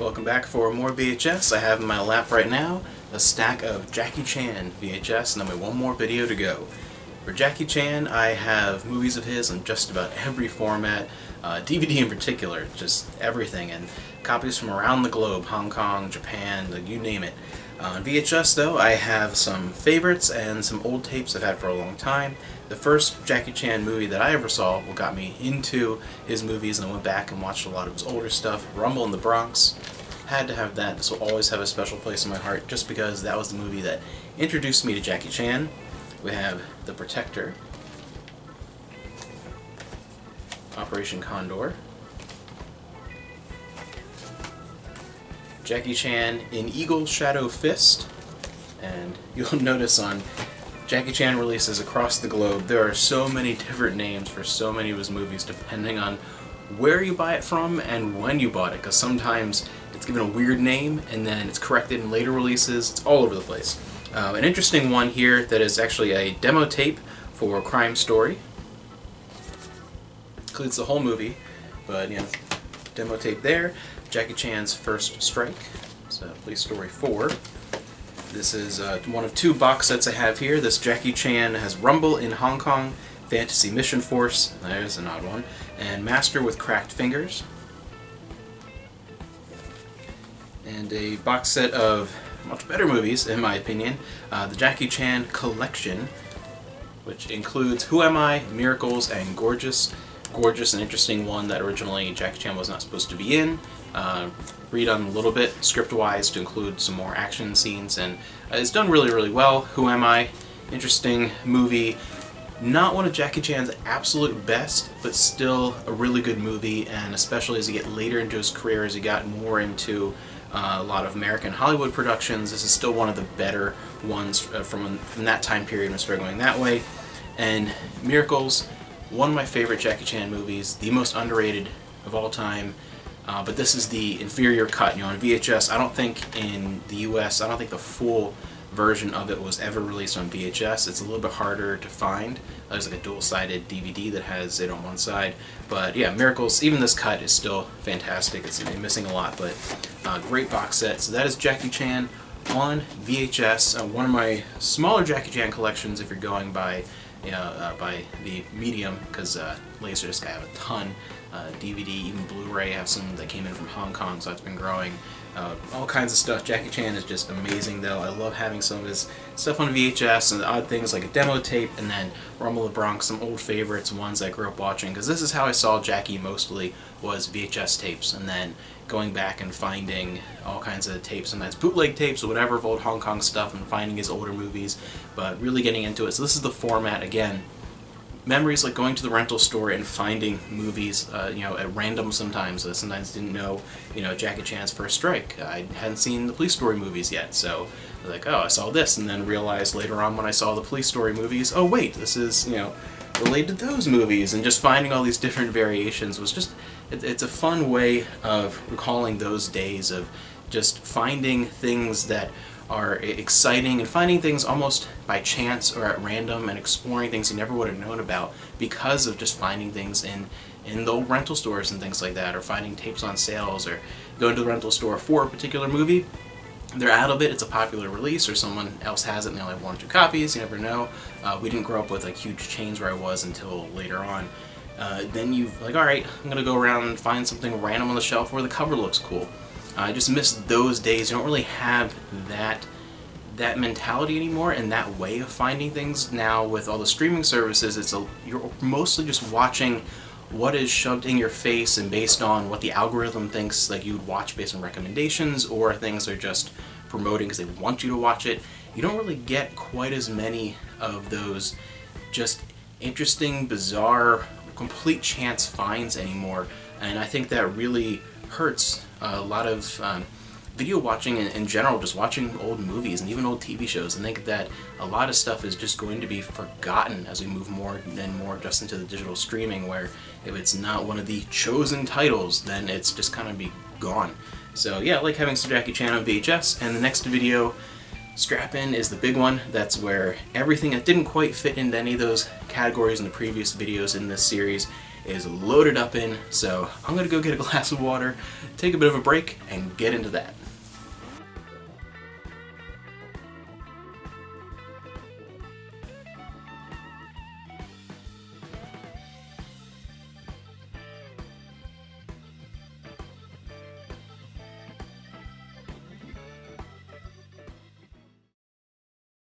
Welcome back for more VHS. I have in my lap right now a stack of Jackie Chan VHS, and only one more video to go. For Jackie Chan, I have movies of his in just about every format, DVD in particular, just everything, and copies from around the globe, Hong Kong, Japan, you name it. On VHS, though, I have some favorites and some old tapes I've had for a long time. The first Jackie Chan movie that I ever saw, what got me into his movies, and I went back and watched a lot of his older stuff, Rumble in the Bronx. Had to have that. This will always have a special place in my heart, just because that was the movie that introduced me to Jackie Chan. We have The Protector, Operation Condor, Jackie Chan in Eagle Shadow Fist, and you'll notice on Jackie Chan releases across the globe, there are so many different names for so many of his movies depending on where you buy it from and when you bought it, because sometimes it's given a weird name and then it's corrected in later releases. It's all over the place. An interesting one here that is actually a demo tape for Crime Story. Includes the whole movie, but you know, demo tape there. Jackie Chan's First Strike. So Police Story 4. This is one of two box sets I have here. This Jackie Chan has Rumble in Hong Kong, Fantasy Mission Force, there's an odd one, and Master with Cracked Fingers. And a box set of much better movies, in my opinion, the Jackie Chan Collection, which includes Who Am I?, Miracles, and Gorgeous. Gorgeous, an interesting one that originally Jackie Chan was not supposed to be in. Read on a little bit, script-wise, to include some more action scenes, and it's done really, really well. Who Am I? Interesting movie. Not one of Jackie Chan's absolute best, but still a really good movie, and especially as you get later into his career, as he got more into a lot of American Hollywood productions, this is still one of the better ones from that time period when it started going that way. And Miracles, one of my favorite Jackie Chan movies, the most underrated of all time. But this is the inferior cut. You know, on VHS, I don't think in the US, I don't think the full version of it was ever released on VHS. It's a little bit harder to find. There's like a dual-sided DVD that has it on one side. But yeah, Miracles, even this cut is still fantastic. It's missing a lot, but great box set. So that is Jackie Chan on VHS. One of my smaller Jackie Chan collections, if you're going by the medium, because LaserDisc I have a ton. DVD, even Blu-ray, I have some that came in from Hong Kong, so that's been growing. All kinds of stuff. Jackie Chan is just amazing, though. I love having some of his stuff on VHS and the odd things like a demo tape, and then Rumble in the Bronx, some old favorites, ones I grew up watching, because this is how I saw Jackie mostly, was VHS tapes, and then going back and finding all kinds of tapes, sometimes bootleg tapes or whatever of old Hong Kong stuff, and finding his older movies, but really getting into it. So this is the format, again. Memories like going to the rental store and finding movies, you know, at random sometimes. I sometimes didn't know, you know, Jackie Chan's First Strike. I hadn't seen the Police Story movies yet, so I was like, oh, I saw this, and then realized later on when I saw the Police Story movies, oh wait, this is, you know, related to those movies, and just finding all these different variations was just, it's a fun way of recalling those days of just finding things that are exciting and finding things almost by chance or at random and exploring things you never would have known about because of just finding things in the old rental stores and things like that, or finding tapes on sales, or going to the rental store for a particular movie. They're out of it, it's a popular release, or someone else has it and they only have 1 or 2 copies, you never know. We didn't grow up with like huge chains where I was until later on. Then you're like, alright, I'm gonna go around and find something random on the shelf where the cover looks cool. I just miss those days. You don't really have that mentality anymore and that way of finding things now with all the streaming services. You're mostly just watching what is shoved in your face and based on what the algorithm thinks, like you would watch based on recommendations, or things they're just promoting because they want you to watch it. You don't really get quite as many of those just interesting, bizarre, complete chance finds anymore, and I think that really hurts a lot of video watching in general, just watching old movies and even old TV shows. I think that a lot of stuff is just going to be forgotten as we move more and more just into the digital streaming, where if it's not one of the chosen titles, then it's just kind of be gone. So yeah, I like having some Jackie Chan on VHS, and the next video, Strap In, is the big one. That's where everything that didn't quite fit into any of those categories in the previous videos in this series is loaded up in, so I'm going to go get a glass of water, take a bit of a break, and get into that.